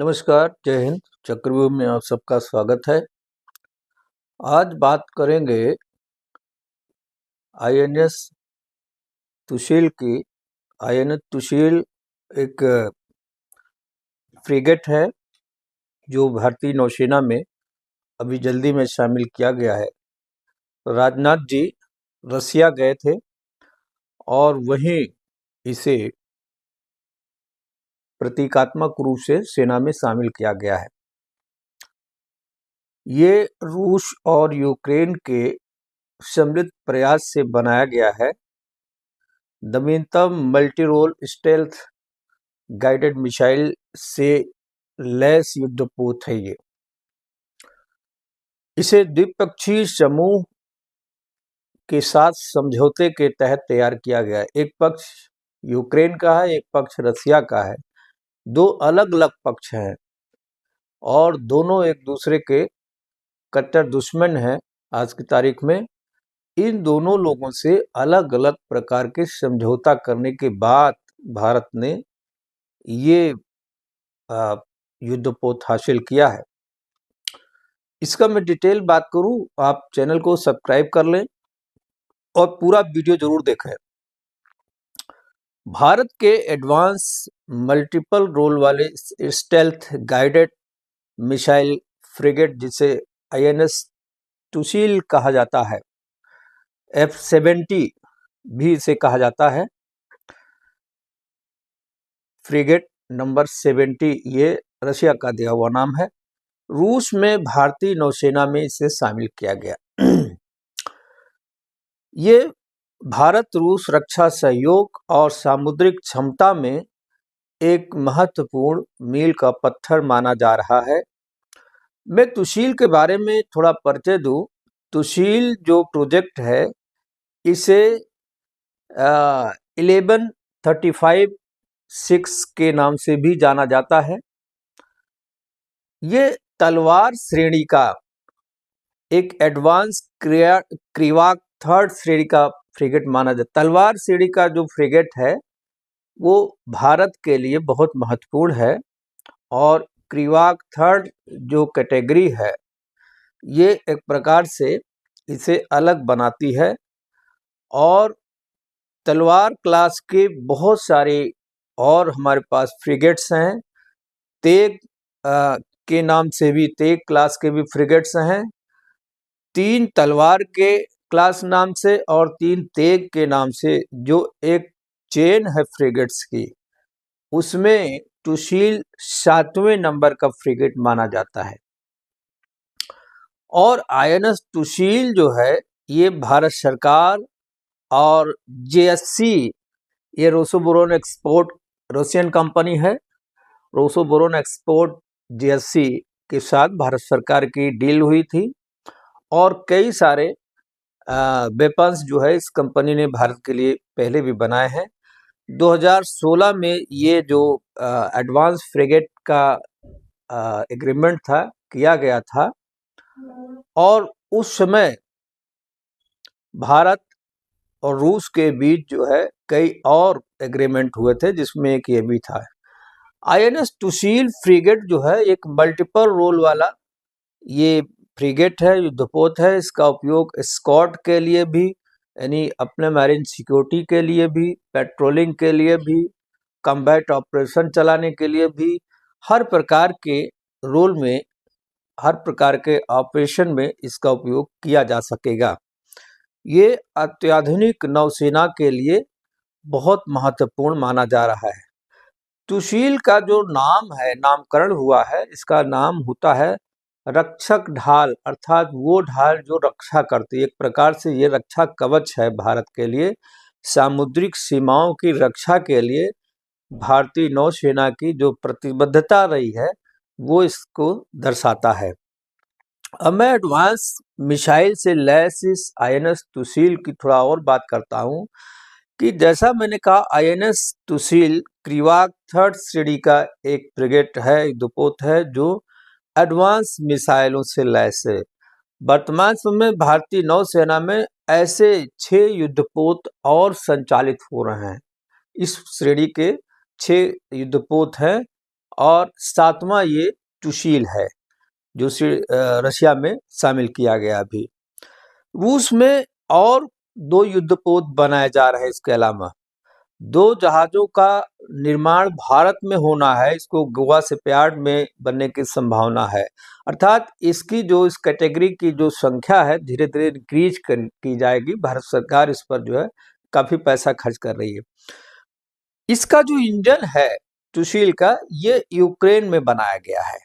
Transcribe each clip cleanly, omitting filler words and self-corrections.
नमस्कार, जय हिंद। चक्रव्यूह में आप सबका स्वागत है। आज बात करेंगे आईएनएस तुशील की। आईएनएस तुशील एक फ्रिगेट है जो भारतीय नौसेना में अभी जल्दी में शामिल किया गया है। राजनाथ जी रसिया गए थे और वहीं इसे प्रतीकात्मक रूप से सेना में शामिल किया गया है। ये रूस और यूक्रेन के सम्मिलित प्रयास से बनाया गया है। नवीनतम multi role stealth guided missile से लैस युद्धपोत है। इसे द्विपक्षीय समूह के साथ समझौते के तहत तैयार किया गया है। एक पक्ष यूक्रेन का है, एक पक्ष रसिया का है। दो अलग अलग पक्ष हैं और दोनों एक दूसरे के कट्टर दुश्मन हैं। आज की तारीख में इन दोनों लोगों से अलग अलग प्रकार के समझौता करने के बाद भारत ने ये युद्धपोत हासिल किया है। इसका मैं डिटेल बात करूं, आप चैनल को सब्सक्राइब कर लें और पूरा वीडियो जरूर देखें। भारत के एडवांस मल्टीपल रोल वाले स्टेल्थ गाइडेड मिसाइल फ्रिगेट, जिसे आईएनएस तुशील कहा जाता है, F-70 भी इसे कहा जाता है, फ्रिगेट नंबर 70, ये रशिया का दिया हुआ नाम है। रूस में भारतीय नौसेना में इसे शामिल किया गया। ये भारत रूस रक्षा सहयोग और सामुद्रिक क्षमता में एक महत्वपूर्ण मील का पत्थर माना जा रहा है। मैं तुशील के बारे में थोड़ा परिचय दूं। तुशील जो प्रोजेक्ट है, इसे 1135-6 के नाम से भी जाना जाता है। ये तलवार श्रेणी का एक एडवांस क्रिवाक थर्ड श्रेणी का फ्रिगेट माना जाता है। तलवार श्रेणी का जो फ्रिगेट है वो भारत के लिए बहुत महत्वपूर्ण है और क्रिवाक थर्ड जो कैटेगरी है, ये एक प्रकार से इसे अलग बनाती है। और तलवार क्लास के बहुत सारे और हमारे पास फ्रिगेट्स हैं। तेग के नाम से भी, तेग क्लास के भी फ्रिगेट्स हैं। 3 तलवार के क्लास नाम से और 3 तेग के नाम से जो एक चेन है फ्रिगेट्स की, उसमें तुशील 7वें नंबर का फ्रिगेट माना जाता है। और आईएनएस तुशील जो है, ये भारत सरकार और जेएससी, ये रोसोबोरोन एक्सपोर्ट रशियन कंपनी है, रोसोबोरोन एक्सपोर्ट जेएससी के साथ भारत सरकार की डील हुई थी और कई सारे वेपन्स जो है इस कंपनी ने भारत के लिए पहले भी बनाए हैं। 2016 में ये जो एडवांस फ्रिगेट का एग्रीमेंट था, किया गया था और उस समय भारत और रूस के बीच जो है कई और एग्रीमेंट हुए थे, जिसमें एक ये भी था। आईएनएस तुशील फ्रिगेट जो है एक मल्टीपल रोल वाला ये फ्रिगेट है, युद्धपोत है। इसका उपयोग एस्कॉर्ट के लिए भी, यानी अपने मैरीन सिक्योरिटी के लिए भी, पेट्रोलिंग के लिए भी, कॉम्बैट ऑपरेशन चलाने के लिए भी, हर प्रकार के रोल में, हर प्रकार के ऑपरेशन में इसका उपयोग किया जा सकेगा। ये अत्याधुनिक नौसेना के लिए बहुत महत्वपूर्ण माना जा रहा है। तुशील का जो नाम है, नामकरण हुआ है, इसका नाम होता है रक्षक ढाल, अर्थात वो ढाल जो रक्षा करती है। एक प्रकार से ये रक्षा कवच है भारत के लिए। सामुद्रिक सीमाओं की रक्षा के लिए भारतीय नौसेना की जो प्रतिबद्धता रही है, वो इसको दर्शाता है। अब मैं एडवांस मिसाइल से लैस इस आईएनएस तुशील की थोड़ा और बात करता हूँ कि जैसा मैंने कहा, आईएनएस तुशील क्रिवाक थर्ड श्रेणी का एक फ्रिगेट है, एक युद्धपोत है जो एडवांस मिसाइलों से लैस है। वर्तमान समय भारतीय नौसेना में ऐसे 6 युद्धपोत और संचालित हो रहे हैं। इस श्रेणी के 6 युद्धपोत हैं और 7वां ये टुशील है जो रशिया में शामिल किया गया अभी। रूस में और 2 युद्धपोत बनाए जा रहे हैं। इसके अलावा 2 जहाजों का निर्माण भारत में होना है। इसको गोवा शिपयार्ड में बनने की संभावना है। अर्थात इसकी जो इस कैटेगरी की जो संख्या है धीरे धीरे इंक्रीज की जाएगी। भारत सरकार इस पर जो है काफी पैसा खर्च कर रही है। इसका जो इंजन है टुशील का, ये यूक्रेन में बनाया गया है।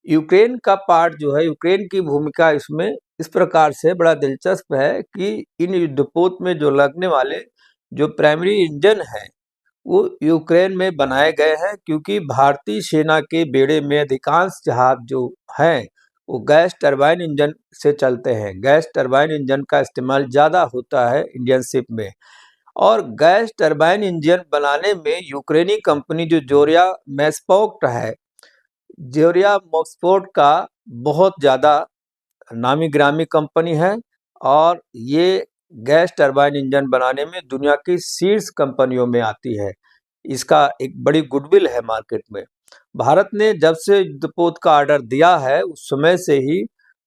यूक्रेन का पार्ट जो है, यूक्रेन की भूमिका इसमें इस प्रकार से बड़ा दिलचस्प है कि इन युद्धपोत में जो लगने वाले जो प्राइमरी इंजन है वो यूक्रेन में बनाए गए हैं, क्योंकि भारतीय सेना के बेड़े में अधिकांश जहाज जो हैं वो गैस टरबाइन इंजन से चलते हैं। गैस टरबाइन इंजन का इस्तेमाल ज़्यादा होता है इंडियन शिप में, और गैस टरबाइन इंजन बनाने में यूक्रेनी कंपनी जो जोरिया मैस्पोर्ट है, जोरिया मॉक्सफोर्ड का बहुत ज़्यादा नामी ग्रामी कंपनी है, और ये गैस टरबाइन इंजन बनाने में दुनिया की शीर्ष कंपनियों में आती है। इसका एक बड़ी गुडविल है मार्केट में। भारत ने जब से युद्धपोत का ऑर्डर दिया है उस समय से ही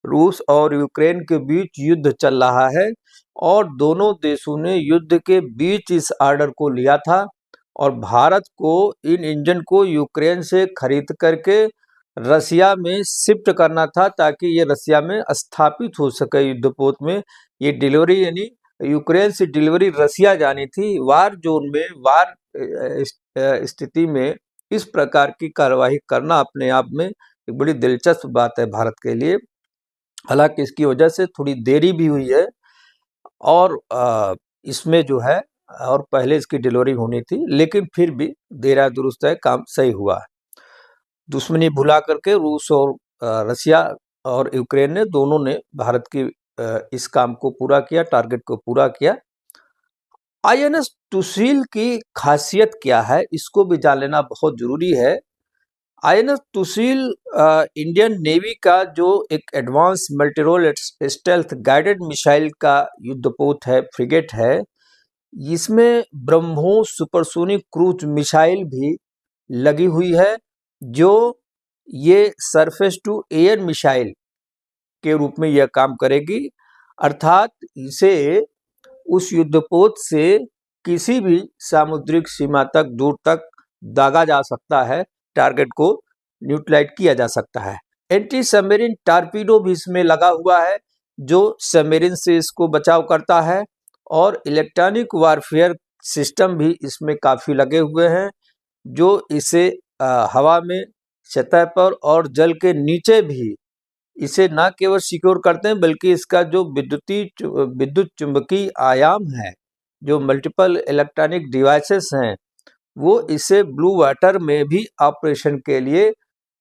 रूस और यूक्रेन के बीच युद्ध चल रहा है, और दोनों देशों ने युद्ध के बीच इस ऑर्डर को लिया था, और भारत को इन इंजन को यूक्रेन से खरीद करके रसिया में शिफ्ट करना था, ताकि ये रसिया में स्थापित हो सके युद्धपोत में। ये डिलीवरी यानी यूक्रेन से डिलीवरी रसिया जानी थी। वार जोन में, वार स्थिति में इस प्रकार की कार्यवाही करना अपने आप में एक बड़ी दिलचस्प बात है भारत के लिए। हालांकि इसकी वजह से थोड़ी देरी भी हुई है, और इसमें जो है और पहले इसकी डिलीवरी होनी थी, लेकिन फिर भी देरा दुरुस्त है, काम सही हुआ। दुश्मनी भुला करके रूस और रसिया और यूक्रेन ने दोनों ने भारत की इस काम को पूरा किया, टारगेट को पूरा किया। आईएनएस टुशील की खासियत क्या है, इसको भी जान लेना बहुत जरूरी है। आईएनएस टुशील इंडियन नेवी का जो एक advance multirole stealth guided missile का युद्धपोत है, फ्रिगेट है। इसमें ब्रह्मोस सुपरसोनिक क्रूज मिसाइल भी लगी हुई है, जो ये सरफेस टू एयर मिसाइल के रूप में यह काम करेगी। अर्थात इसे उस युद्धपोत से किसी भी सामुद्रिक सीमा तक, दूर तक दागा जा सकता है, टारगेट को न्यूट्रलाइज किया जा सकता है। एंटी सबमरीन टारपीडो भी इसमें लगा हुआ है, जो सबमरीन से इसको बचाव करता है, और इलेक्ट्रॉनिक वारफेयर सिस्टम भी इसमें काफ़ी लगे हुए हैं, जो इसे हवा में, सतह पर और जल के नीचे भी इसे न केवल सिक्योर करते हैं, बल्कि इसका जो विद्युत चुंबकीय आयाम है, जो मल्टीपल इलेक्ट्रॉनिक डिवाइसेस हैं, वो इसे ब्लू वाटर में भी ऑपरेशन के लिए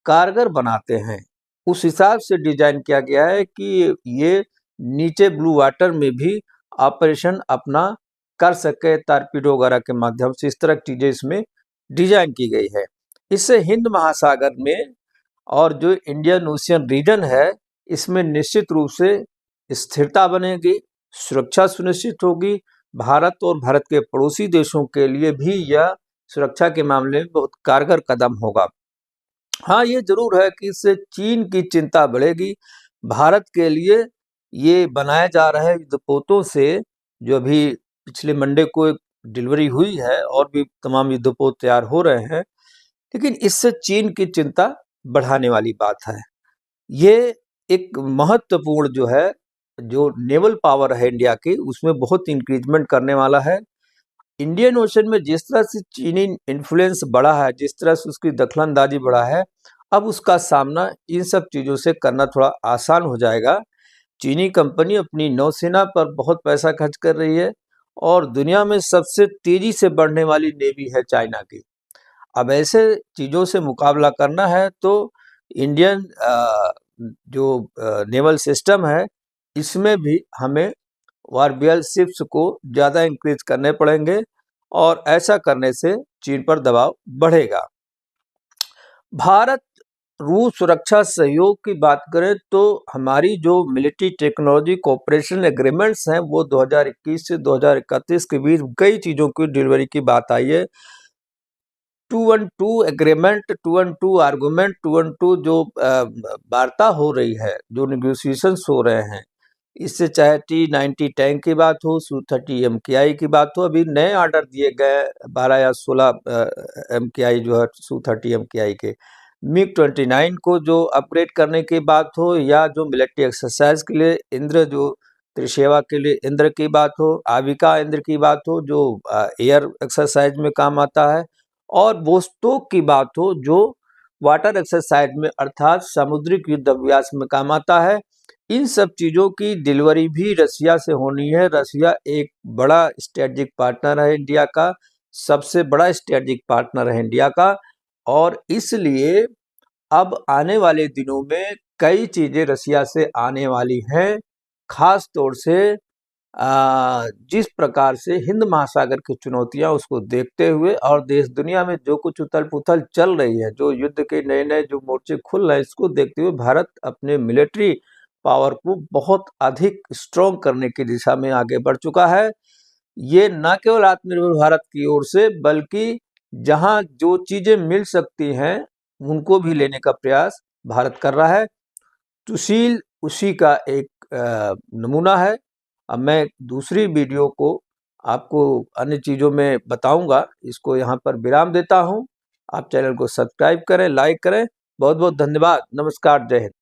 कारगर बनाते हैं। उस हिसाब से डिजाइन किया गया है कि ये नीचे ब्लू वाटर में भी ऑपरेशन अपना कर सके, टारपीडो वगैरह के माध्यम से। इस तरह की चीजें इसमें डिजाइन की गई है। इससे हिंद महासागर में और जो इंडियन ओशियन रीजन है, इसमें निश्चित रूप से स्थिरता बनेगी, सुरक्षा सुनिश्चित होगी। भारत और भारत के पड़ोसी देशों के लिए भी यह सुरक्षा के मामले में बहुत कारगर कदम होगा। हाँ, ये जरूर है कि इससे चीन की चिंता बढ़ेगी। भारत के लिए ये बनाए जा रहे युद्धपोतों से, जो अभी पिछले मंडे को एक डिलीवरी हुई है, और भी तमाम युद्धपोत तैयार हो रहे हैं, लेकिन इससे चीन की चिंता बढ़ाने वाली बात है। ये एक महत्वपूर्ण जो है, जो नेवल पावर है इंडिया की, उसमें बहुत इंक्रीजमेंट करने वाला है। इंडियन ओशन में जिस तरह से चीनी इन्फ्लुएंस बढ़ा है, जिस तरह से उसकी दखलंदाजी बढ़ा है, अब उसका सामना इन सब चीज़ों से करना थोड़ा आसान हो जाएगा। चीनी कंपनी अपनी नौसेना पर बहुत पैसा खर्च कर रही है, और दुनिया में सबसे तेजी से बढ़ने वाली नेवी है चाइना की। अब ऐसे चीज़ों से मुकाबला करना है तो इंडियन जो नेवल सिस्टम है, इसमें भी हमें वारबियल शिप्स को ज़्यादा इंक्रीज करने पड़ेंगे, और ऐसा करने से चीन पर दबाव बढ़ेगा। भारत रूस सुरक्षा सहयोग की बात करें तो हमारी जो मिलिट्री टेक्नोलॉजी कोऑपरेशन एग्रीमेंट्स हैं, वो 2021 से 2031 के बीच कई चीज़ों की डिलीवरी की बात आई है। 212 एग्रीमेंट, 212 आर्गुमेंट, 212 जो वार्ता हो रही है, जो निगोशिएशंस हो रहे हैं, इससे चाहे T-90 टैंक की बात हो, Su-30 MKI की बात हो, अभी नए ऑर्डर दिए गए 12 या 16 MKI जो है Su-30 MKI के, MiG-29 को जो अपग्रेड करने की बात हो, या जो मिलिट्री एक्सरसाइज के लिए इंद्र, जो त्रिसेवा के लिए इंद्र की बात हो, आविका इंद्र की बात हो, जो एयर एक्सरसाइज में काम आता है, और वोस्टोक की बात हो, जो वाटर एक्सरसाइज में अर्थात समुद्रिक युद्ध अभ्यास में काम आता है। इन सब चीज़ों की डिलीवरी भी रसिया से होनी है। रसिया एक बड़ा स्ट्रेटजिक पार्टनर है इंडिया का, सबसे बड़ा स्ट्रेटजिक पार्टनर है इंडिया का, और इसलिए अब आने वाले दिनों में कई चीज़ें रसिया से आने वाली हैं, खास तौर से जिस प्रकार से हिंद महासागर की चुनौतियां उसको देखते हुए, और देश दुनिया में जो कुछ उथल पुथल चल रही है, जो युद्ध के नए नए जो मोर्चे खुल रहे हैं, इसको देखते हुए भारत अपने मिलिट्री पावर को बहुत अधिक स्ट्रॉन्ग करने की दिशा में आगे बढ़ चुका है। ये न केवल आत्मनिर्भर भारत की ओर से, बल्कि जहां जो चीजें मिल सकती हैं उनको भी लेने का प्रयास भारत कर रहा है। सुशील उसी का एक नमूना है। अब मैं दूसरी वीडियो को आपको अन्य चीज़ों में बताऊंगा, इसको यहाँ पर विराम देता हूँ। आप चैनल को सब्सक्राइब करें, लाइक करें। बहुत बहुत धन्यवाद। नमस्कार, जय हिंद।